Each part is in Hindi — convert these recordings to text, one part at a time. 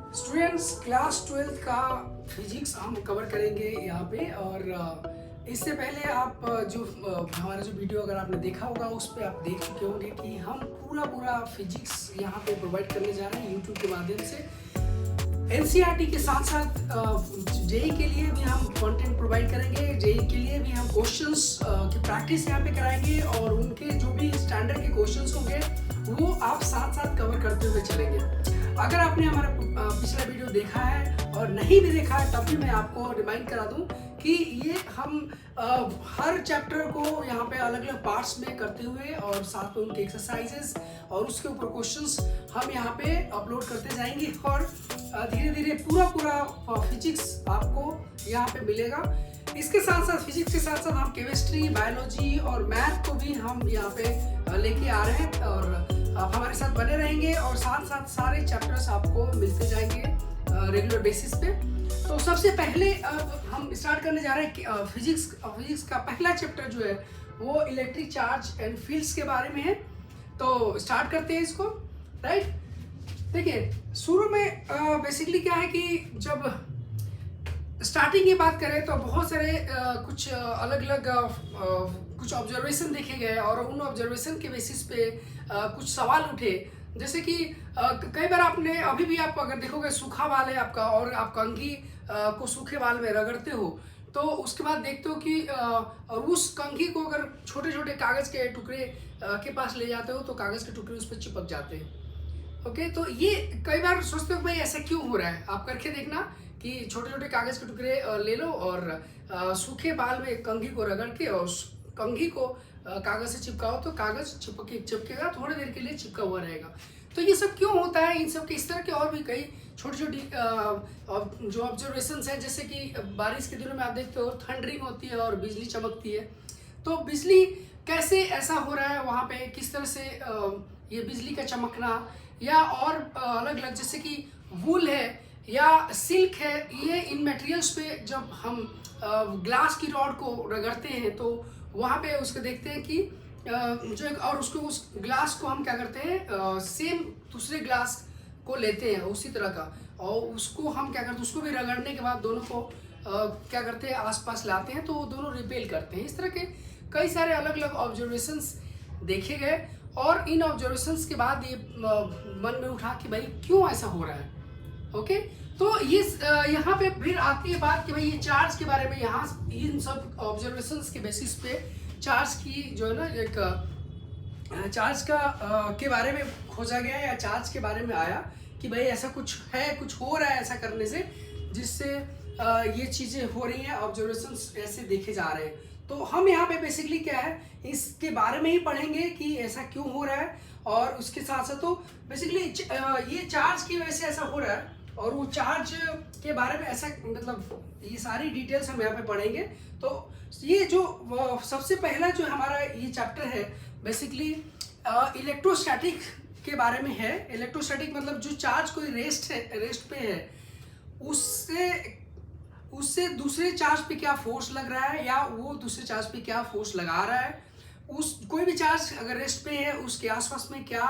स्टूडेंट्स, क्लास 12th का फिजिक्स हम कवर करेंगे यहाँ पे। और इससे पहले आप हमारा जो वीडियो अगर आपने देखा होगा उस पर आप देख चुके होंगे कि हम पूरा फिजिक्स यहाँ पे प्रोवाइड करने जा रहे हैं यूट्यूब के माध्यम से। एनसीईआरटी के साथ साथ जेई के लिए भी हम कंटेंट प्रोवाइड करेंगे। जेई के लिए भी हम क्वेश्चंस की प्रैक्टिस यहाँ पे कराएंगे और उनके जो भी स्टैंडर्ड के क्वेश्चंस होंगे वो आप साथ साथ कवर करते हुए चलेंगे। अगर आपने हमारा पिछला वीडियो देखा है और नहीं भी देखा है तब भी मैं आपको रिमाइंड करा दूं कि ये हम हर चैप्टर को यहाँ पे अलग अलग पार्ट्स में करते हुए और साथ में उनके एक्सरसाइजेस और उसके ऊपर क्वेश्चंस हम यहाँ पे अपलोड करते जाएंगे और धीरे धीरे पूरा फिजिक्स आपको यहाँ पे मिलेगा। इसके साथ साथ फिजिक्स के साथ साथ हम केमिस्ट्री, बायोलॉजी और मैथ को भी हम यहाँ पे लेके आ रहे हैं और आप हमारे साथ बने रहेंगे और साथ साथ सारे चैप्टर्स आपको मिलते जाएंगे रेगुलर बेसिस पे। तो सबसे पहले हम स्टार्ट करने जा रहे हैं फिजिक्स का पहला चैप्टर जो है वो इलेक्ट्रिक चार्ज एंड फील्ड्स के बारे में है। तो स्टार्ट करते हैं इसको, राइट। देखिए, शुरू में बेसिकली क्या है कि जब स्टार्टिंग की बात करें तो बहुत सारे कुछ अलग अलग कुछ ऑब्जर्वेशन देखे गए और उन ऑब्जर्वेशन के बेसिस पे कुछ सवाल उठे। जैसे कि कई बार आपने अभी भी आप अगर देखोगे सूखा बाल है आपका और आप कंघी को सूखे बाल में रगड़ते हो तो उसके बाद देखते हो कि और उस कंघी को अगर छोटे छोटे कागज़ के टुकड़े के पास ले जाते हो तो कागज़ के टुकड़े उस पर चिपक जाते हैं। ओके, तो ये कई बार सोचते हो भाई ऐसा क्यों हो रहा है। आप करके देखना कि छोटे छोटे कागज़ के टुकड़े ले लो और सूखे बाल में कंघी को रगड़ के और कंघी को कागज़ से चिपकाओ तो कागज़ चिपकेगा, थोड़ी देर के लिए चिपका हुआ रहेगा। तो ये सब क्यों होता है, इन सब के इस तरह के और भी कई छोटी छोटी जो ऑब्जर्वेशंस हैं। जैसे कि बारिश के दिनों में आप देखते हो थंडरिंग होती है और बिजली चमकती है। तो बिजली कैसे ऐसा हो रहा है वहाँ पे, किस तरह से ये बिजली का चमकना या और अलग अलग जैसे कि वूल है या सिल्क है, ये इन मटेरियल्स पे जब हम ग्लास की रॉड को रगड़ते हैं तो वहाँ पे उसको देखते हैं कि जो एक और उसको उस ग्लास को हम क्या करते हैं सेम दूसरे ग्लास को लेते हैं उसी तरह का और उसको हम क्या करते हैं उसको भी रगड़ने के बाद दोनों को क्या करते हैं आसपास लाते हैं तो वो दोनों रिपेल करते हैं। इस तरह के कई सारे अलग अलग ऑब्जर्वेशंस देखे गए और इन ऑब्जर्वेशंस के बाद ये मन में उठा कि भाई क्यों ऐसा हो रहा है। ओके, तो ये यहाँ पे फिर आती है बात कि भाई ये चार्ज के बारे में, यहाँ इन सब ऑब्जर्वेशंस के बेसिस पे चार्ज की जो है ना एक चार्ज का के बारे में खोजा गया या चार्ज के बारे में आया कि भाई ऐसा कुछ है, कुछ हो रहा है ऐसा करने से जिससे ये चीज़ें हो रही हैं, ऑब्जर्वेशंस ऐसे देखे जा रहे हैं। तो हम यहाँ पे बेसिकली क्या है इसके बारे में ही पढ़ेंगे कि ऐसा क्यों हो रहा है और उसके साथ साथ तो बेसिकली ये चार्ज की वजह से ऐसा हो रहा है और वो चार्ज के बारे में ऐसा मतलब ये सारी डिटेल्स हम यहाँ पे पढ़ेंगे। तो ये जो सबसे पहला जो हमारा ये चैप्टर है बेसिकली इलेक्ट्रोस्टैटिक के बारे में है। इलेक्ट्रोस्टैटिक मतलब जो चार्ज कोई रेस्ट पे है उससे दूसरे चार्ज पे क्या फोर्स लग रहा है या वो दूसरे चार्ज पे क्या फोर्स लगा रहा है, उस कोई भी चार्ज अगर रेस्ट पे है उसके आसपास में क्या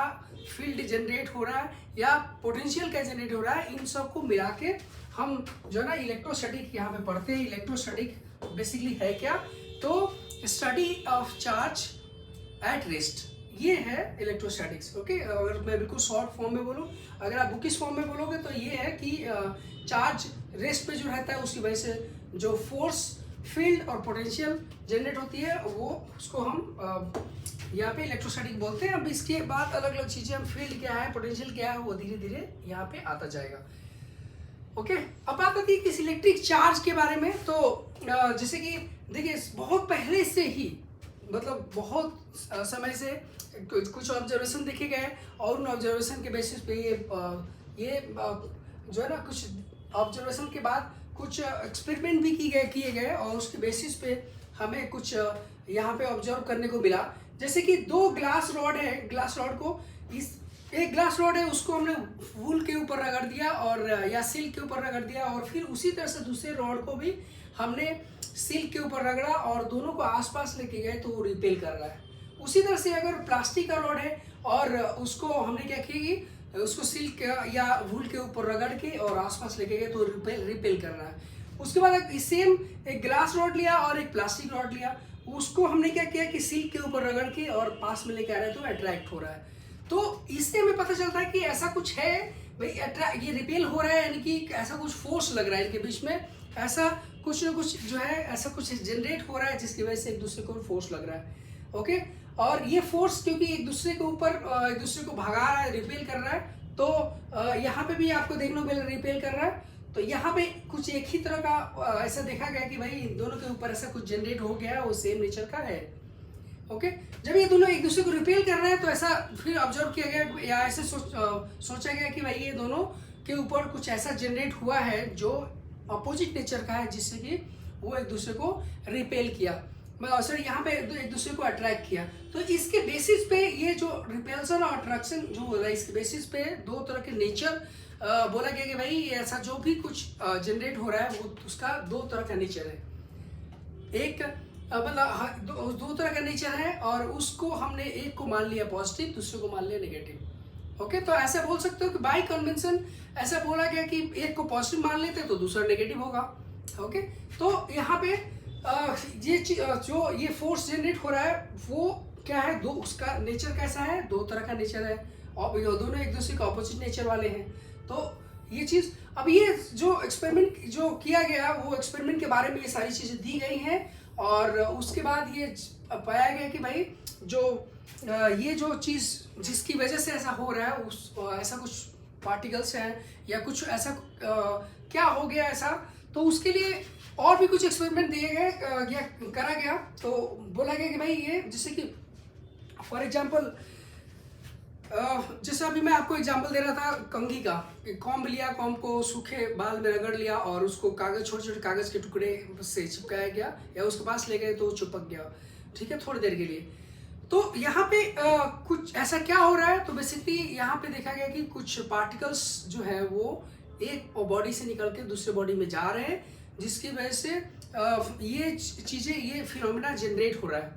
फील्ड जनरेट हो रहा है या पोटेंशियल क्या जनरेट हो रहा है, इन सब को मिला के हम जो है ना इलेक्ट्रोस्टैटिक यहाँ पे पढ़ते हैं। इलेक्ट्रोस्टैटिक बेसिकली है क्या, तो study of charge at rest, ये है इलेक्ट्रोस्टैटिक्स। ओके, अगर मैं बिल्कुल शॉर्ट फॉर्म में बोलूँ, अगर आप बुकिश फॉर्म में बोलोगे तो ये है कि चार्ज रेस्ट पे जो रहता है उसकी वजह से जो फोर्स, फील्ड और पोटेंशियल जनरेट होती है वो उसको हम यहाँ पे इलेक्ट्रोस्टैटिक बोलते हैं। अब इसके बाद अलग अलग चीज़ें, हम फील्ड क्या है, पोटेंशियल क्या है, वो धीरे धीरे यहाँ पे आता जाएगा। ओके, अब बात आती है किस इलेक्ट्रिक चार्ज के बारे में। तो जैसे कि देखिए बहुत पहले से ही मतलब बहुत समय से कुछ ऑब्जर्वेशन देखे गए और उन ऑब्जर्वेशन के बेसिस पे ये जो है ना कुछ ऑब्जर्वेशन के बाद कुछ एक्सपेरिमेंट भी किए गए और उसके बेसिस पे हमें कुछ यहाँ पे ऑब्जर्व करने को मिला। जैसे कि दो ग्लास रॉड है, ग्लास रॉड को एक ग्लास रॉड है उसको हमने वूल के ऊपर रगड़ दिया और या सिल्क के ऊपर रगड़ दिया और फिर उसी तरह से दूसरे रॉड को भी हमने सिल्क के ऊपर रगड़ा और दोनों को आसपास लेके गए तो वो रिपेल कर रहा है। उसी तरह से अगर प्लास्टिक का रॉड है और उसको हमने क्या किया कि उसको सिल्क या वूल के ऊपर रगड़ के और आसपास लेके गए तो रिपेल कर रहा है। उसके बाद सेम एक ग्लास रॉड लिया और एक प्लास्टिक रॉड लिया, उसको हमने क्या किया कि सिल्क के ऊपर रगड़ के और पास में लेके आ रहा है तो अट्रैक्ट हो रहा है। तो इससे हमें पता चलता है कि ऐसा कुछ है भाई, ये रिपेल हो रहा है, यानी कि ऐसा कुछ फोर्स लग रहा है इनके बीच में, ऐसा कुछ ना कुछ जो है ऐसा कुछ जनरेट हो रहा है जिसकी वजह से एक दूसरे को फोर्स लग रहा है। ओके, और ये फोर्स क्योंकि एक दूसरे के ऊपर एक दूसरे को भगा रहा है, रिपेल कर रहा है, तो यहाँ पे भी आपको देखने को मिल रिपेल कर रहा है। तो यहाँ पे कुछ एक ही तरह का ऐसा देखा गया कि भाई इन दोनों के ऊपर ऐसा कुछ जनरेट हो गया है, वो सेम नेचर का है। ओके, जब ये दोनों एक दूसरे को रिपेल कर रहे हैं तो ऐसा फिर ऑब्जर्व किया गया या ऐसे सोचा गया कि भाई ये दोनों के ऊपर कुछ ऐसा जनरेट हुआ है जो अपोजिट नेचर का है, जिससे कि वो एक दूसरे को रिपेल किया, सॉरी यहाँ पे एक दूसरे को अट्रैक्ट किया। तो इसके बेसिस पे ये जो रिपेल्सन और अट्रैक्शन जो हो रहा है, इसके बेसिस पे दो तरह के नेचर बोला गया कि भाई ऐसा जो भी कुछ जनरेट हो रहा है वो उसका दो तरह का नेचर है। एक मतलब दो तरह का नेचर है और उसको हमने एक को मान लिया पॉजिटिव, दूसरे को मान लिया नेगेटिव। ओके, तो ऐसा बोल सकते हो कि बाय कन्वेंशन ऐसा बोला गया कि एक को पॉजिटिव मान लेते तो दूसरा नेगेटिव होगा। ओके, तो यहाँ पे ये जो ये फोर्स जनरेट हो रहा है वो क्या है, दो उसका नेचर कैसा है, दो तरह का नेचर है और दोनों एक दूसरे के ऑपोजिट नेचर वाले हैं। तो ये चीज़, अब ये जो एक्सपेरिमेंट जो किया गया वो एक्सपेरिमेंट के बारे में ये सारी चीज़ें दी गई हैं और उसके बाद ये पाया गया कि भाई जो ये जो चीज़ जिसकी वजह से ऐसा हो रहा है उस ऐसा कुछ पार्टिकल्स हैं या कुछ ऐसा क्या हो गया ऐसा, तो उसके लिए और भी कुछ एक्सपेरिमेंट दिए गए या करा गया। तो बोला गया कि भाई ये जैसे कि फॉर एग्जांपल जैसे अभी मैं आपको एग्जांपल दे रहा था कंघी का, कॉम्ब लिया, कॉम्ब को सूखे बाल में रगड़ लिया और उसको कागज, छोटे छोटे कागज के टुकड़े से चिपकाया गया या उसके पास ले गए तो वो चिपक गया, ठीक है, थोड़ी देर के लिए। तो यहाँ पे कुछ ऐसा क्या हो रहा है, तो बेसिकली यहाँ पे देखा गया कि कुछ पार्टिकल्स जो है वो एक बॉडी से निकल के दूसरे बॉडी में जा रहे हैं, जिसकी वजह से ये चीज़ें, ये फिनोमेना जनरेट हो रहा है,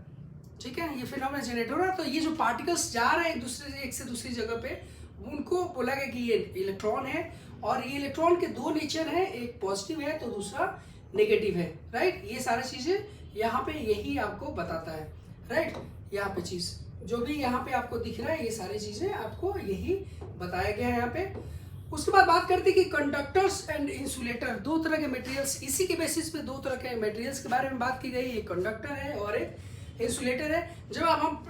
ठीक है, ये फिनोमेना जनरेट हो रहा है। तो ये जो पार्टिकल्स जा रहे हैं एक दूसरे से, एक से दूसरी जगह पे, उनको बोला गया कि ये इलेक्ट्रॉन है और ये इलेक्ट्रॉन के दो नेचर है, एक पॉजिटिव है तो दूसरा नेगेटिव है, राइट। ये सारी चीज़ें यहाँ पे यही आपको बताता है, राइट। यहाँ पे चीज़ जो भी यहाँ पे आपको दिख रहा है ये सारी चीज़ें आपको यही बताया गया है यहाँ पे। उसके बाद बात करते हैं कि कंडक्टर्स एंड इंसुलेटर, दो तरह के मटेरियल्स, इसी के बेसिस पे दो तरह के मटेरियल्स के बारे में बात की गई, एक कंडक्टर है और एक इंसुलेटर है। जब हम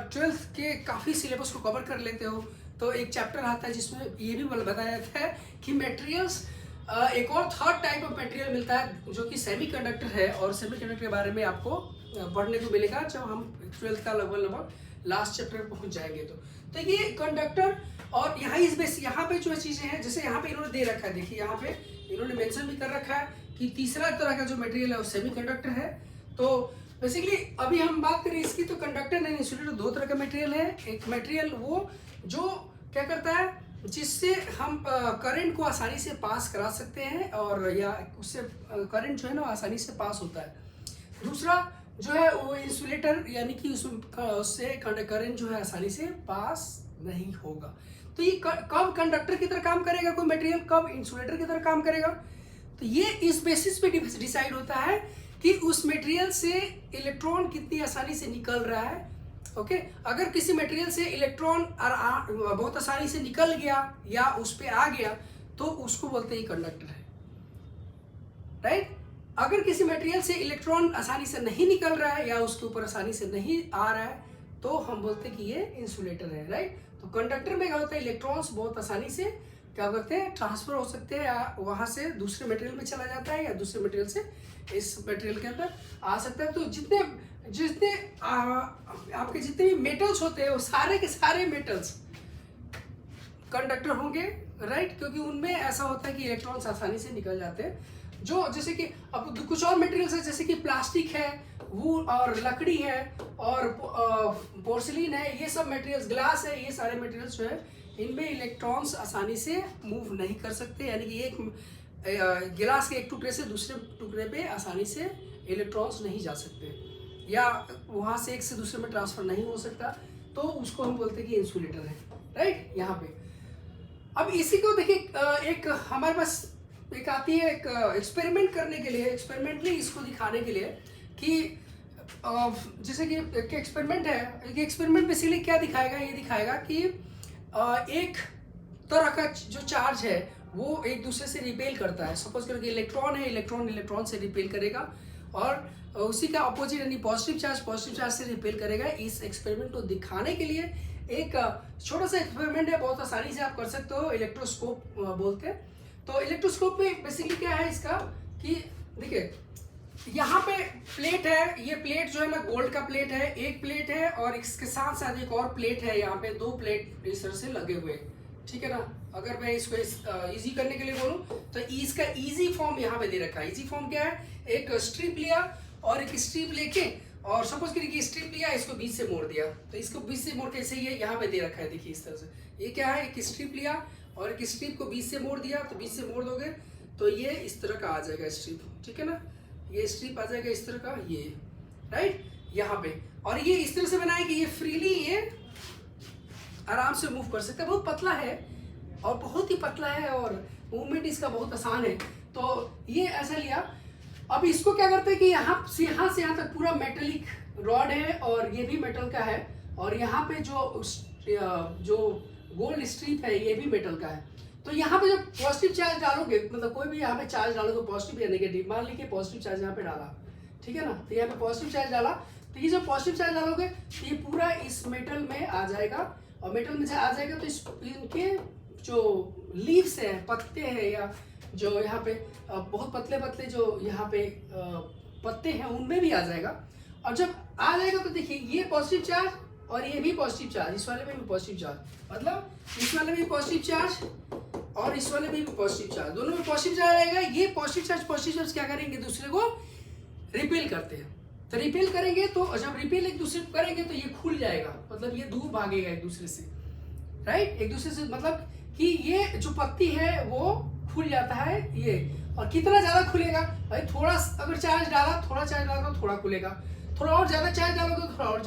12th के काफ़ी सिलेबस को कवर कर लेते हो तो एक चैप्टर आता है जिसमें ये भी बताया जाता है कि मटेरियल्स, एक और थर्ड टाइप ऑफ मटेरियल मिलता है जो कि सेमीकंडक्टर है, और सेमीकंडक्टर के बारे में आपको पढ़ने को मिलेगा जब हम 12th का लगभग लास्ट चैप्टर पहुंच जाएंगे। तो ये कंडक्टर और यहाँ पे जो चीज़ें हैं, जैसे यहाँ पे इन्होंने दे रखा है, देखिए यहाँ पे इन्होंने मेंशन भी कर रखा है कि तीसरा तरह का जो मटेरियल है वो सेमीकंडक्टर है। तो बेसिकली अभी हम बात करें इसकी, तो कंडक्टर एंड इंसुलेटर दो तरह का मटेरियल है। एक मटेरियल वो जो क्या करता है, जिससे हम करंट को आसानी से पास करा सकते हैं और या उससे करंट जो है ना आसानी से पास होता है। दूसरा जो है वो इंसुलेटर, यानी कि उससे करंट जो है आसानी से पास नहीं होगा। तो ये कब कंडक्टर की तरह काम करेगा कोई मटेरियल, कब इंसुलेटर की तरह काम करेगा, तो ये इस बेसिस पे डिसाइड होता है कि उस मटेरियल से इलेक्ट्रॉन कितनी आसानी से निकल रहा है। ओके, अगर किसी मटेरियल से इलेक्ट्रॉन बहुत आसानी से निकल गया या उस पर आ गया तो उसको बोलते हैं कंडक्टर है, राइट। अगर किसी मटेरियल से इलेक्ट्रॉन आसानी से नहीं निकल रहा है या उसके ऊपर आसानी से नहीं आ रहा है तो हम बोलते हैं कि ये इंसुलेटर है, राइट। तो कंडक्टर में क्या होता है, इलेक्ट्रॉन्स बहुत आसानी से क्या करते हैं, ट्रांसफर हो सकते हैं, या वहाँ से दूसरे मटेरियल में चला जाता है या दूसरे मटेरियल से इस मटेरियल के अंदर आ सकता है। तो जितने आपके जितने भी मेटल्स होते हैं वो सारे के सारे मेटल्स कंडक्टर होंगे, राइट, क्योंकि उनमें ऐसा होता है कि इलेक्ट्रॉन्स आसानी से निकल जाते हैं। जो जैसे कि अब कुछ और मटेरियल्स है, जैसे कि प्लास्टिक है, वूल और लकड़ी है और पोर्सिलिन है, ये सब मटेरियल्स, ग्लास है, ये सारे मटेरियल्स जो है इनमें इलेक्ट्रॉन्स आसानी से मूव नहीं कर सकते, यानी कि एक गिलास के एक टुकड़े से दूसरे टुकड़े पे आसानी से इलेक्ट्रॉन्स नहीं जा सकते या वहाँ से एक से दूसरे में ट्रांसफर नहीं हो सकता, तो उसको हम बोलते हैं कि इंसुलेटर है, राइट। यहाँ पे अब इसी को देखिए एक हमारे पास एक आती है एक एक्सपेरिमेंट करने के लिए, एक्सपेरिमेंटली इसको दिखाने के लिए कि जैसे कि एक एक्सपेरिमेंट है। एक एक्सपेरिमेंट बेसिकली क्या दिखाएगा, ये दिखाएगा कि एक तरह का जो चार्ज है वो एक दूसरे से रिपेल करता है। सपोज करो कि इलेक्ट्रॉन है, इलेक्ट्रॉन इलेक्ट्रॉन से रिपेल करेगा और उसी का अपोजिट यानी पॉजिटिव चार्ज से रिपेल करेगा। इस एक्सपेरिमेंट को दिखाने के लिए एक छोटा सा एक्सपेरिमेंट है, बहुत आसानी से आप कर सकते हो, इलेक्ट्रोस्कोप बोलते हैं। तो इलेक्ट्रोस्कोप में बेसिकली क्या है इसका कि देखिए यहाँ पे प्लेट है, ये प्लेट जो है ना गोल्ड का प्लेट है, एक प्लेट है और इसके साथ साथ एक और प्लेट है, यहाँ पे दो प्लेट इस तरह से लगे हुए, ठीक है ना। अगर मैं इसको इजी करने के लिए बोलूँ तो इसका इजी फॉर्म यहाँ पे दे रखा है। इजी फॉर्म क्या है, एक स्ट्रिप लिया और एक स्ट्रिप लेके और सपोज करिए कि स्ट्रिप लिया, इसको बीच से मोड़ दिया, तो इसको बीच से मोड़ कैसे ये यहाँ पे दे रखा है, देखिए इस तरह से। ये क्या है, एक स्ट्रिप लिया और एक स्ट्रिप को बीच से मोड़ दिया, तो बीच से मोड़ दोगे तो ये इस तरह का आ जाएगा स्ट्रिप, ठीक है ना। ये स्ट्रिप आ जाएगा इस तरह का, ये राइट यहाँ पे। और ये इस तरह से बनाया कि ये फ्रीली ये आराम से मूव कर सकता है। बहुत पतला है और बहुत ही पतला है और मूवमेंट इसका बहुत आसान है। तो ये ऐसा लिया। अब इसको क्या करते हैं कि यहाँ से यहाँ तक पूरा मेटेलिक रॉड है और ये भी मेटल का है और यहाँ पे जो गोल्ड स्ट्रिप है ये भी मेटल का है। तो यहाँ पे जब पॉजिटिव चार्ज डालोगे, मतलब कोई भी यहाँ पे चार्ज डालोगे पॉजिटिव या नेगेटिव, मान लीजिए पॉजिटिव चार्ज यहाँ पे डाला, ठीक है ना, तो यहाँ पे पॉजिटिव चार्ज डाला, तो ये जब पॉजिटिव चार्ज डालोगे तो ये पूरा इस मेटल में आ जाएगा और मेटल में आ जाएगा तो इनके जो लीव्स हैं, पत्ते हैं या जो यहाँ पे बहुत पतले पतले जो यहाँ पे पत्ते हैं उनमें भी आ जाएगा। और जब आ जाएगा तो देखिए ये पॉजिटिव चार्ज और ये भी पॉजिटिव चार्ज, इस वाले में भी पॉजिटिव चार्ज, मतलब इस वाले में पॉजिटिव चार्ज और इस वाले में भी पॉजिटिव चार्ज, दोनों में पॉजिटिव चार्ज आएगा। ये पॉजिटिव चार्ज क्या करेंगे, दूसरे को रिपेल करते हैं। तो रिपेल करेंगे तो जब रिपेल एक दूसरे को करेंगे तो ये खुल जाएगा, मतलब ये दूर भागेगा एक दूसरे से, राइट, एक दूसरे से, मतलब कि ये जो पत्ती है वो खुल जाता है ये। और कितना ज्यादा खुलेगा भाई, थोड़ा अगर चार्ज डाला, थोड़ा चार्ज डाला तो थोड़ा खुलेगा, थोड़ा और ज्यादा चार्ज डालोगे तो थोड़ा और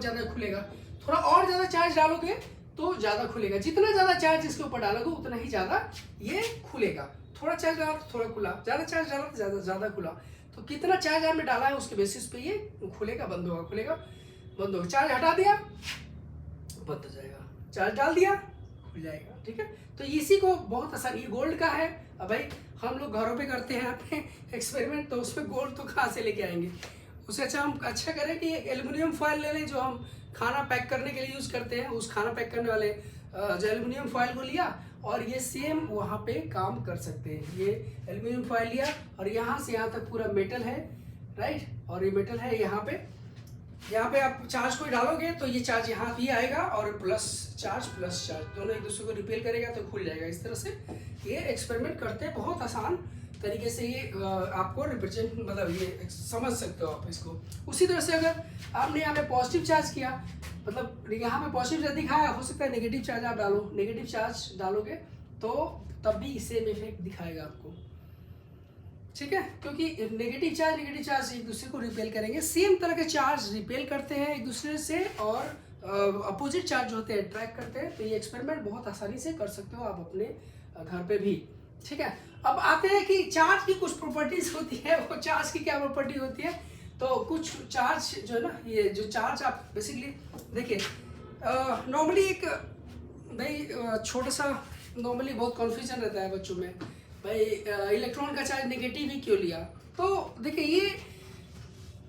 ज्यादा खुलेगा, थोड़ा और ज्यादा चार्ज डालोगे तो ज्यादा खुलेगा। जितना ज्यादा चार्ज इसके ऊपर डालोगे उतना ही ज्यादा ये खुलेगा। थोड़ा चार्ज डाला तो थोड़ा खुला, ज्यादा चार्ज डाला तो ज्यादा खुला। तो कितना चार्ज आपने डाला है उसके बेसिस पे ये खुलेगा, बंद होगा, खुलेगा, बंद होगा। चार्ज हटा दिया बंद हो जाएगा, चार्ज डाल दिया खुल जाएगा, ठीक है। तो इसी को बहुत आसान, ये गोल्ड का है। अब भाई हम लोग घरों पे करते हैं अपने एक्सपेरिमेंट, तो उसमें गोल्ड तो कहाँ से लेके आएंगे। उससे अच्छा हम अच्छा करें कि एल्युमिनियम फॉयल ले लें, जो हम खाना पैक करने के लिए यूज़ करते हैं। उस खाना पैक करने वाले जो एल्युमिनियम फॉयल को लिया और ये सेम वहाँ पे काम कर सकते हैं। ये एल्युमिनियम फॉयल लिया और यहाँ से यहाँ तक पूरा मेटल है, राइट, और ये मेटल है यहाँ पे आप चार्ज को डालोगे तो ये चार्ज यहाँ भी आएगा और प्लस चार्ज दोनों एक दूसरे को रिपेल करेगा तो खुल जाएगा। इस तरह से ये एक्सपेरिमेंट करते हैं, बहुत आसान तरीके से ये आपको रिप्रेजेंट, मतलब ये समझ सकते हो आप इसको। उसी तरह से अगर आपने यहाँ पे पॉजिटिव चार्ज किया, मतलब यहाँ पे पॉजिटिव चार्ज दिखाया, हो सकता है नेगेटिव चार्ज आप डालो, नेगेटिव चार्ज डालोगे तो तब भी सेम इफेक्ट दिखाएगा आपको, ठीक है, क्योंकि नेगेटिव चार्ज एक दूसरे को रिपेल करेंगे। सेम तरह के चार्ज रिपेल करते हैं एक दूसरे से और अपोजिट चार्ज होते हैं अट्रैक्ट करते हैं। तो ये एक्सपेरिमेंट बहुत आसानी से कर सकते हो आप अपने घर पे भी, ठीक है। अब आते हैं कि चार्ज की कुछ प्रॉपर्टीज होती है, वो चार्ज की क्या प्रॉपर्टी होती है। तो कुछ चार्ज जो है ना, ये जो चार्ज आप बेसिकली देखिए, नॉर्मली एक भाई छोटा सा नॉर्मली बहुत कन्फ्यूजन रहता है बच्चों में, भाई इलेक्ट्रॉन का चार्ज नेगेटिव ही क्यों लिया। तो देखिए ये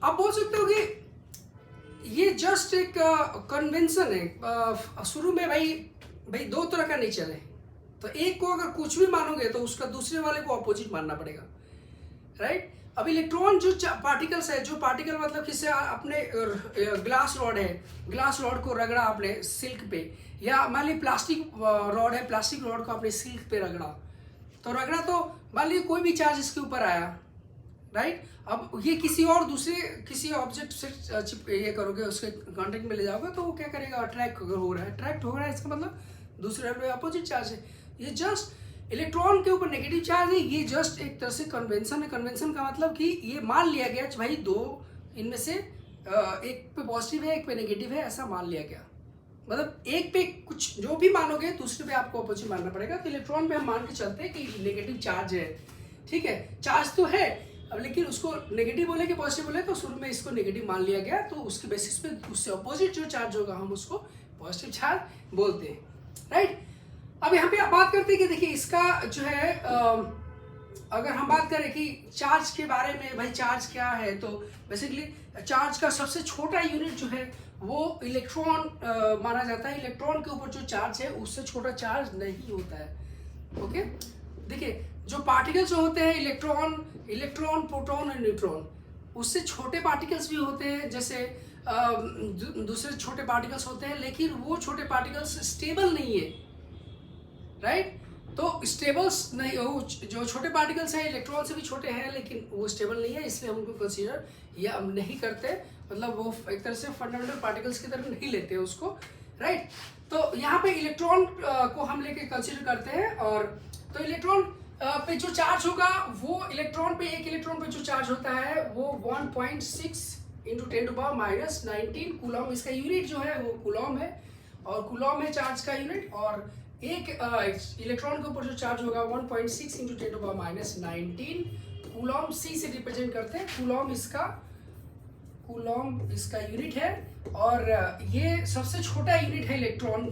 आप बोल सकते हो कि ये जस्ट एक कन्वेंशन है। शुरू में भाई दो तरह का नेचर है, तो एक को अगर कुछ भी मानोगे तो उसका दूसरे वाले को अपोजिट मानना पड़ेगा, राइट। अब इलेक्ट्रॉन जो पार्टिकल्स है, जो पार्टिकल मतलब किसी अपने ग्लास रॉड है, ग्लास रॉड को रगड़ा आपने सिल्क पे, या मान ली प्लास्टिक रॉड है, प्लास्टिक रॉड को आपने सिल्क पे रगड़ा, तो रगड़ा तो मान लीजिए कोई भी चार्ज इसके ऊपर आया, राइट। अब ये किसी ऑब्जेक्ट से ये करोगे, उसके कांटेक्ट में ले जाओगे तो वो क्या करेगा, अट्रैक्ट हो रहा है, इसका मतलब दूसरे में अपोजिट चार्ज है। ये जस्ट इलेक्ट्रॉन के ऊपर नेगेटिव चार्ज है, ये जस्ट एक तरह से कन्वेंशन है। कन्वेंशन का मतलब कि ये मान लिया गया भाई दो इनमें से एक पे पॉजिटिव है एक पे नेगेटिव है, ऐसा मान लिया गया, मतलब एक पे कुछ जो भी मानोगे दूसरे पे आपको अपोजिट मानना पड़ेगा। तो इलेक्ट्रॉन पे हम मान के चलते हैं कि नेगेटिव चार्ज है, ठीक है, चार्ज तो है अब, लेकिन उसको नेगेटिव बोले कि पॉजिटिव बोले, तो शुरू में इसको नेगेटिव मान लिया गया, तो उसके बेसिस पे उससे अपोजिट जो चार्ज होगा हम उसको पॉजिटिव चार्ज बोलते हैं, राइट। अब यहाँ पे आप बात करते हैं कि देखिए इसका जो है अगर हम बात करें कि चार्ज के बारे में, भाई चार्ज क्या है, तो बेसिकली चार्ज का सबसे छोटा यूनिट जो है वो इलेक्ट्रॉन माना जाता है। इलेक्ट्रॉन के ऊपर जो चार्ज है उससे छोटा चार्ज नहीं होता है, ओके। देखिए जो पार्टिकल्स जो होते हैं इलेक्ट्रॉन, प्रोटॉन और न्यूट्रॉन, उससे छोटे पार्टिकल्स भी होते हैं, जैसे दूसरे छोटे पार्टिकल्स होते हैं, लेकिन वो छोटे पार्टिकल्स स्टेबल नहीं है, राइट। तो स्टेबल्स नहीं, वो जो छोटे पार्टिकल्स हैं इलेक्ट्रॉन से भी छोटे हैं, लेकिन वो स्टेबल नहीं है, इसलिए हम उनको कंसीडर या हम नहीं करते, मतलब वो एक तरह से फंडामेंटल पार्टिकल्स की तरह नहीं लेते उसको, राइट। तो यहाँ पे इलेक्ट्रॉन को हम लेके कंसीडर करते हैं। और तो इलेक्ट्रॉन पे जो चार्ज होगा वो इलेक्ट्रॉन पे, एक इलेक्ट्रॉन पे जो चार्ज होता है वो 1.6 × 10⁻⁹ कूलम, इसका यूनिट जो है वो कूलम है, और कूलम है चार्ज का यूनिट। और एक इलेक्ट्रॉन के ऊपर जो चार्ज होगा 1.6 × 10⁻⁹ कूलम, सी से रिप्रेजेंट करते हैं। कूलम इसका यूनिट है, और ये सबसे छोटा यूनिट है इलेक्ट्रॉन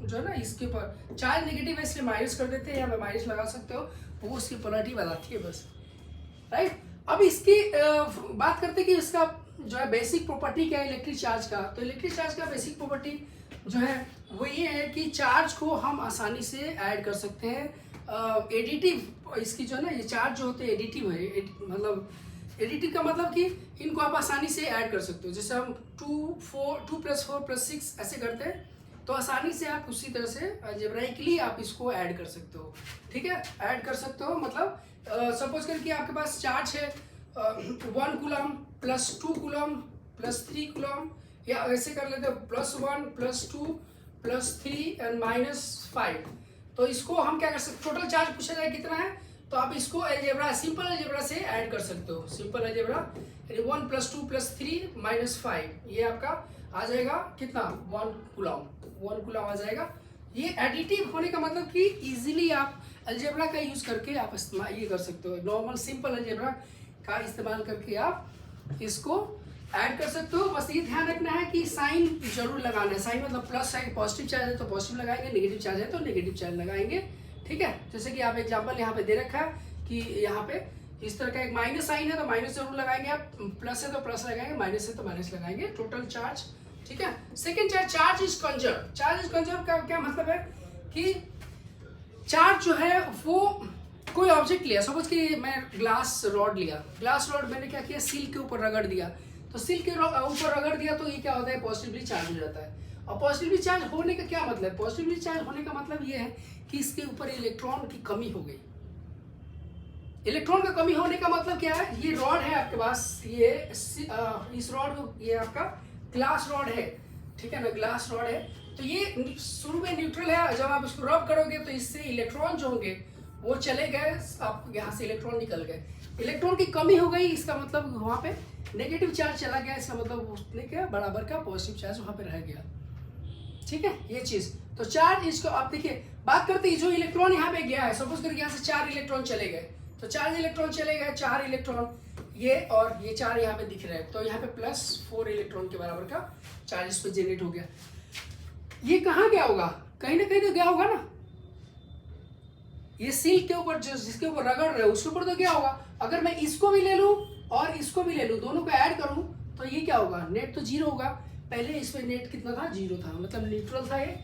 जो है ना, इसके ऊपर चार्ज नेगेटिव है इसलिए माइनस कर देते हैं, यहाँ पे माइनस लगा सकते हो, वो उसकी पोलैरिटी बताती है बस, राइट। अब इसकी बात करते हैं कि इसका जो है बेसिक प्रॉपर्टी क्या है इलेक्ट्रिक चार्ज का। तो इलेक्ट्रिक चार्ज का बेसिक प्रॉपर्टी जो है वो ये है कि चार्ज को हम आसानी से ऐड कर सकते हैं। एडिटिव इसकी जो है ना, ये चार्ज जो होते हैं एडिटिव है, मतलब एडिटिव का मतलब कि इनको आप आसानी से ऐड कर सकते हो। जैसे हम 2 + 4 + 6 ऐसे करते हैं, तो आसानी से आप उसी तरह से अलजेब्राइकली आप इसको ऐड कर सकते हो, ठीक है, ऐड कर सकते हो। मतलब सपोज करके आपके पास चार्ज है 1 कूलम + 2 कूलम + 3 कूलम, या ऐसे कर लेते हो +1 + 2 + 3 और -5। तो इसको हम क्या कर सकते, टोटल चार्ज पूछा जाए कितना है, तो आप इसको अलजेब्रा, सिंपल अलजेब्रा से ऐड कर सकते हो। सिंपल अलजेब्रा 1 + 2 + 3 -5, ये आपका आ जाएगा कितना, 1 कूलम आ जाएगा। ये एडिटिव होने का मतलब कि इजीली आप अलजेब्रा का यूज करके आप इस्तेमाल ये कर सकते हो, नॉर्मल सिंपल अलजेब्रा का इस्तेमाल करके आप इसको ऐड कर सकते हो। बस ये ध्यान रखना है कि साइन जरूर लगाना है। साइन मतलब प्लस साइन, पॉजिटिव चार्ज है तो पॉजिटिव लगाएंगे, नेगेटिव चार्ज है तो नेगेटिव चार्ज लगाएंगे, ठीक है। जैसे कि आप एग्जांपल यहाँ पे दे रखा है कि यहाँ पे इस तरह का एक माइनस साइन है तो माइनस जरूर लगाएंगे, आप प्लस है तो प्लस लगाएंगे, माइनस है तो माइनस लगाएंगे, टोटल चार्ज, ठीक है। Second charge is conserve. Charge is conserve का क्या मतलब है कि चार्ज जो है वो कोई ऑब्जेक्ट लिया, सपोज कि मैं ग्लास रॉड लिया, ग्लास रॉड मैंने क्या किया, सील के ऊपर रगड़ दिया, तो सील के ऊपर रगड़ दिया तो ये क्या होता है, पॉजिटिवली चार्ज हो जाता है। और पॉजिटिवली चार्ज होने का क्या मतलब, पॉजिटिवली चार्ज होने का मतलब ये है कि इसके ऊपर इलेक्ट्रॉन की कमी हो गई। इलेक्ट्रॉन का कमी होने का मतलब क्या है, ये रॉड है आपके पास, ये इस रॉड को, ये आपका ग्लास रॉड है, ठीक है ना, ग्लास रॉड है। तो ये शुरू में न्यूट्रल है, जब आप इसको रब करोगे तो इससे इलेक्ट्रॉन जो होंगे वो चले गए, आप यहाँ से इलेक्ट्रॉन निकल गए, इलेक्ट्रॉन की कमी हो गई, इसका मतलब वहाँ पे नेगेटिव चार्ज चला गया, इसका मतलब उसने क्या बराबर का पॉजिटिव चार्ज वहाँ पे रह गया, ठीक है, ये चीज। तो चार्ज इसको आप देखिए, बात करते हैं जो इलेक्ट्रॉन यहाँ पे गया है, सपोज करके यहाँ से 4 इलेक्ट्रॉन चले गए, तो 4 इलेक्ट्रॉन चले गए, 4 इलेक्ट्रॉन ये और ये 4 यहाँ पे दिख रहे हैं, तो यहाँ पे +4 इलेक्ट्रॉन के बराबर का चार्ज इस पे जनरेट हो गया। ये कहाँ गया होगा, कहीं ना कहीं तो गया होगा ना, ये सील के ऊपर जिसके ऊपर रगड़ रहे हो उसके ऊपर तो गया होगा। अगर मैं इसको भी ले लूँ और इसको भी ले लूँ, दोनों को ऐड करूँ तो ये क्या होगा, नेट तो 0 होगा। पहले इसमें नेट कितना था, 0 था, मतलब न्यूट्रल था ये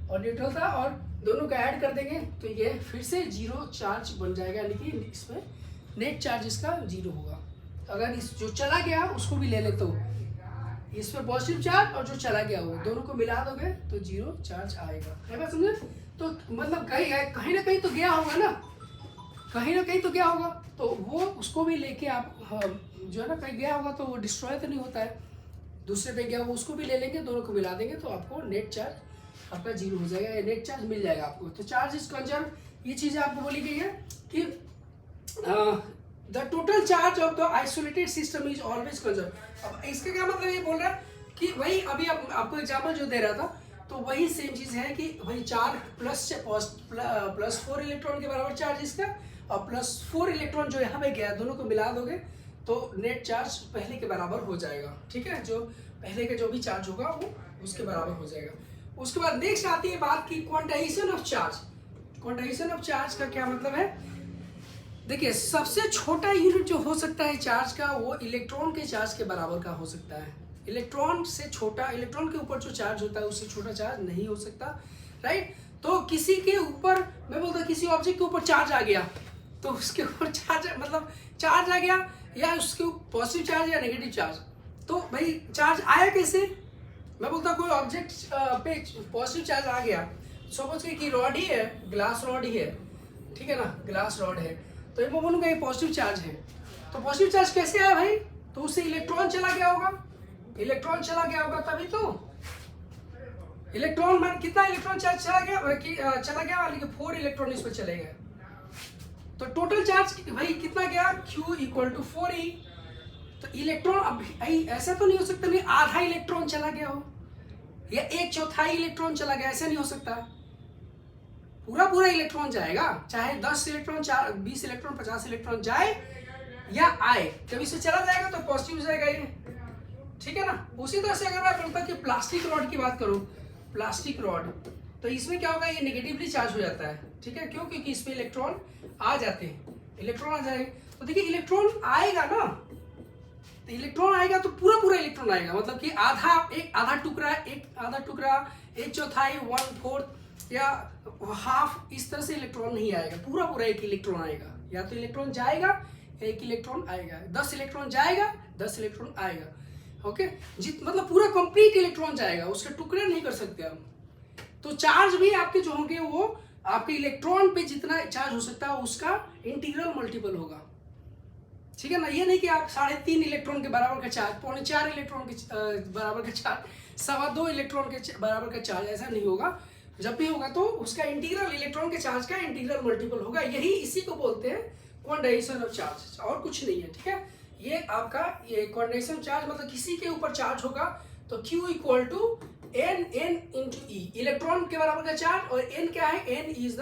और न्यूट्रल था, और दोनों को ऐड कर देंगे तो ये फिर से 0 चार्ज बन जाएगा, यानी कि इसमें नेट चार्ज इसका 0 होगा। अगर इस जो चला गया उसको भी ले ले तो इस पर पॉजिटिव चार्ज और जो चला गया वो दोनों को मिला दोगे तो 0 चार्ज आएगा, है बात समझे। तो मतलब कहीं ना कहीं तो गया होगा ना, कहीं ना कहीं तो गया होगा, तो वो उसको भी लेके आप जो है ना, कहीं गया होगा तो वो डिस्ट्रॉय तो नहीं होता है, दूसरे पे गया वो उसको भी ले लेंगे, दोनों को मिला देंगे तो आपको नेट चार्ज आपका 0 हो जाएगा, नेट चार्ज मिल जाएगा आपको। तो चार्ज इज कंजर्व, ये चीज़ आपको बोली गई है कि the total charge of the isolated system is always conserve. अब इसका क्या मतलब ये बोल रहा है कि वही अभी आपको एग्जाम्पल जो दे रहा था, तो वही सेम चीज़ है कि वही 4 प्लस 4 इलेक्ट्रॉन के बराबर चार्ज इसका, और प्लस 4 इलेक्ट्रॉन जो यहाँ पे गया, दोनों को मिला दोगे तो नेट चार्ज पहले के बराबर हो जाएगा। ठीक है, जो पहले का जो भी चार्ज होगा वो उसके बराबर हो जाएगा। उसके बाद नेक्स्ट आती है बात की quantization of charge. Quantization of charge का क्या मतलब है? देखिए, सबसे छोटा यूनिट जो हो सकता है चार्ज का, वो इलेक्ट्रॉन के चार्ज के बराबर का हो सकता है। इलेक्ट्रॉन से छोटा, इलेक्ट्रॉन के ऊपर जो चार्ज होता है उससे छोटा चार्ज नहीं हो सकता, राइट। तो किसी के ऊपर, मैं बोलता किसी ऑब्जेक्ट के ऊपर चार्ज आ गया, तो उसके ऊपर चार्ज मतलब चार्ज आ गया, या उसके पॉजिटिव चार्ज या नेगेटिव चार्ज, तो भाई चार्ज आया कैसे? मैं बोलता कोई ऑब्जेक्ट पे पॉजिटिव चार्ज आ गया, सपोज कि रॉड ही है, ग्लास रॉड ही है, ठीक है ना, ग्लास रॉड है, तो मैं बोलूँगा ये पॉजिटिव चार्ज है। तो पॉजिटिव चार्ज कैसे आया भाई? तो उससे इलेक्ट्रॉन चला गया होगा, इलेक्ट्रॉन चला गया होगा तभी तो। इलेक्ट्रॉन मान कितना इलेक्ट्रॉन चार्ज चला गया वाली के 4 इलेक्ट्रॉन इस पर चले गए, तो टोटल चार्ज भाई कितना गया? Q equal to 4e। तो इलेक्ट्रॉन अब ऐसा तो नहीं हो सकता नहीं आधा इलेक्ट्रॉन चला गया हो या 1/4 इलेक्ट्रॉन चला गया, ऐसा नहीं हो सकता। पूरा पूरा इलेक्ट्रॉन जाएगा, चाहे 10 इलेक्ट्रॉन, 20 इलेक्ट्रॉन, 50 इलेक्ट्रॉन जाए या आए, जब इससे चला जाएगा तो पॉजिटिव जाएगा ये, ठीक है ना। उसी तरह से अगर मैं बोलता कि प्लास्टिक रॉड की बात करूं, प्लास्टिक रॉड, तो इसमें क्या होगा? ये नेगेटिवली चार्ज हो जाता है, ठीक है, क्यों? क्योंकि इसमें इलेक्ट्रॉन आ जाते हैं, इलेक्ट्रॉन आ जाएंगे। तो देखिए इलेक्ट्रॉन आएगा ना, तो इलेक्ट्रॉन आएगा तो पूरा पूरा इलेक्ट्रॉन आएगा, मतलब कि आधा टुकड़ा, 1/4, 1/4 या हाफ, इस तरह से इलेक्ट्रॉन नहीं आएगा, पूरा पूरा एक इलेक्ट्रॉन आएगा। या तो इलेक्ट्रॉन जाएगा, एक इलेक्ट्रॉन आएगा, 10 इलेक्ट्रॉन जाएगा, 10 इलेक्ट्रॉन आएगा, ओके। मतलब पूरा कंप्लीट इलेक्ट्रॉन जाएगा, उसके टुकड़े नहीं कर सकते हम। तो चार्ज भी आपके जो होंगे वो आपके इलेक्ट्रॉन पे जितना चार्ज हो सकता है उसका इंटीग्रल मल्टीपल होगा, ठीक है ना। ये नहीं कि आप 3.5 इलेक्ट्रॉन के बराबर का चार्ज, 4.25 इलेक्ट्रॉन के बराबर का चार्ज, 2.25 इलेक्ट्रॉन के बराबर का चार्ज, ऐसा नहीं होगा। जब भी होगा तो उसका इंटीग्रल, इलेक्ट्रॉन के चार्ज का इंटीग्रल मल्टीपल होगा। यही इसी को बोलते हैं क्वांटाइजेशन ऑफ चार्ज, और कुछ नहीं है, ठीक है। ये आपका ये क्वांटाइजेशन चार्ज मतलब किसी के ऊपर चार्ज होगा तो Q equal to n into E, electron के बराबर का चार्ज, और n क्या है? n इज द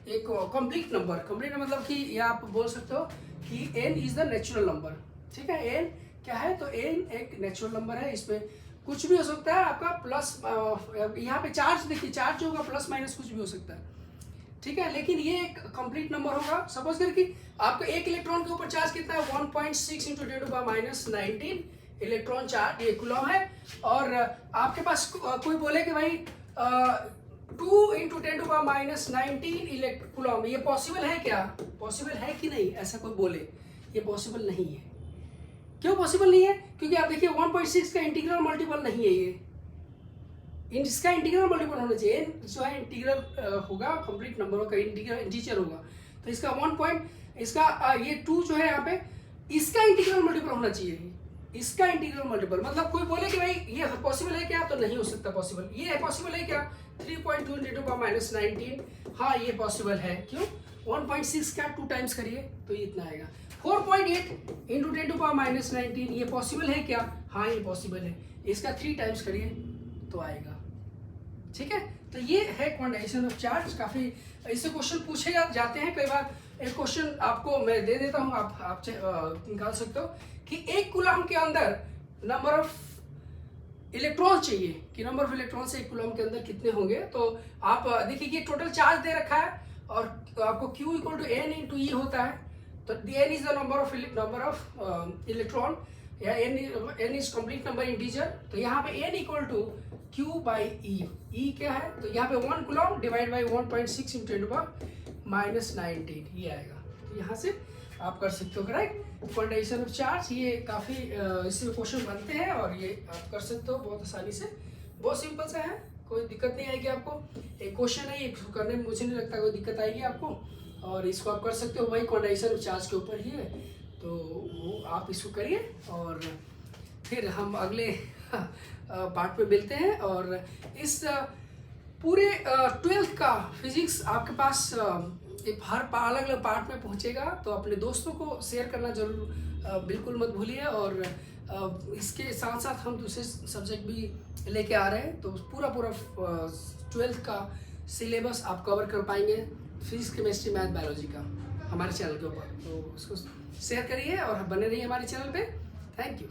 एक कंप्लीट नंबर। कंप्लीट मतलब कि ये आप बोल सकते हो कि n is the natural number, ठीक है। n क्या है? तो n एक नेचुरल नंबर है, इसमें कुछ भी हो सकता है आपका, प्लस यहाँ पे चार्ज देखिए, चार्ज होगा प्लस माइनस कुछ भी हो सकता है, ठीक है। लेकिन ये एक कंप्लीट नंबर होगा। सपोज कर कि आपका एक इलेक्ट्रॉन के ऊपर चार्ज कितना है? 1.6 इंटू 10⁻⁻19 इलेक्ट्रॉन चार्ज, ये कूलम है। और आपके पास कोई बोले कि भाई 2 इंटू 10⁻⁻19 कूलम, ये पॉसिबल है क्या? पॉसिबल है कि नहीं? ऐसा कोई बोले, ये पॉसिबल नहीं है। क्यों पॉसिबल नहीं है? क्योंकि आप देखिए 1.6 का इंटीग्रल मल्टीपल नहीं है ये, इसका इंटीग्रल मल्टीपल होना चाहिए। जो है इंटीग्रल होगा, कंप्लीट नंबरों का इंटीजर होगा, तो इसका 1 ये 2 जो है यहाँ पे, इसका इंटीग्रल मल्टीपल होना चाहिए, इसका इंटीग्रल मल्टीपल। मतलब कोई बोले कि भाई ये पॉसिबल है क्या? तो नहीं हो सकता पॉसिबल। ये पॉसिबल है क्या? 3.2 इंटू 10⁻⁻19, हाँ ये पॉसिबल है। क्यों? 1.6 का 2 टाइम्स करिए तो ये इतना आएगा। 4.8 इंटू 10⁻⁻19, ये पॉसिबल है क्या? हाँ ये पॉसिबल है। इसका 3 टाइम्स करिए तो आएगा, ठीक है। तो ये है क्वांटाइजेशन ऑफ चार्ज। काफी इससे क्वेश्चन पूछे जाते हैं कई बार। एक क्वेश्चन आपको मैं दे देता हूँ, आप निकाल सकते हो कि एक कूलम के अंदर नंबर ऑफ इलेक्ट्रॉन चाहिए, कि नंबर ऑफ इलेक्ट्रॉन से एक कूलम के अंदर कितने होंगे। तो आप देखिए कि टोटल चार्ज दे रखा है और आपको Q equal to n into E होता है। तो n is the number of electron, या n is complete number integer. तो यहाँ पे n equal to Q by E, E क्या है? तो यहाँ पे 1 कूलम डिवाइड बाई 1.6 इंटू 10⁻⁻19 ये आएगा। तो यहाँ से आप कर सकते हो, राइट। क्वांटाइजेशन ऑफ चार्ज, ये काफ़ी इससे क्वेश्चन बनते हैं और ये आप कर सकते हो बहुत आसानी से। बहुत सिंपल सा है, कोई दिक्कत नहीं आएगी आपको। एक क्वेश्चन है, ये करने में मुझे नहीं लगता कोई दिक्कत आएगी आपको, और इसको आप कर सकते हो। वही क्वांटाइजेशन ऑफ चार्ज के ऊपर ही है, तो वो आप इसको करिए और फिर हम अगले पार्ट में मिलते हैं। और इस पूरे 12th का फिजिक्स आपके पास एक हर अलग अलग पार्ट में पहुंचेगा, तो अपने दोस्तों को शेयर करना जरूर बिल्कुल मत भूलिए। और इसके साथ साथ हम दूसरे सब्जेक्ट भी लेके आ रहे हैं, तो पूरा 12th का सिलेबस आप कवर कर पाएंगे फिजिक्स, केमिस्ट्री, मैथ, बायोलॉजी का हमारे चैनल के ऊपर। तो उसको शेयर करिए और बने रहिए हमारे चैनल पे। Thank you.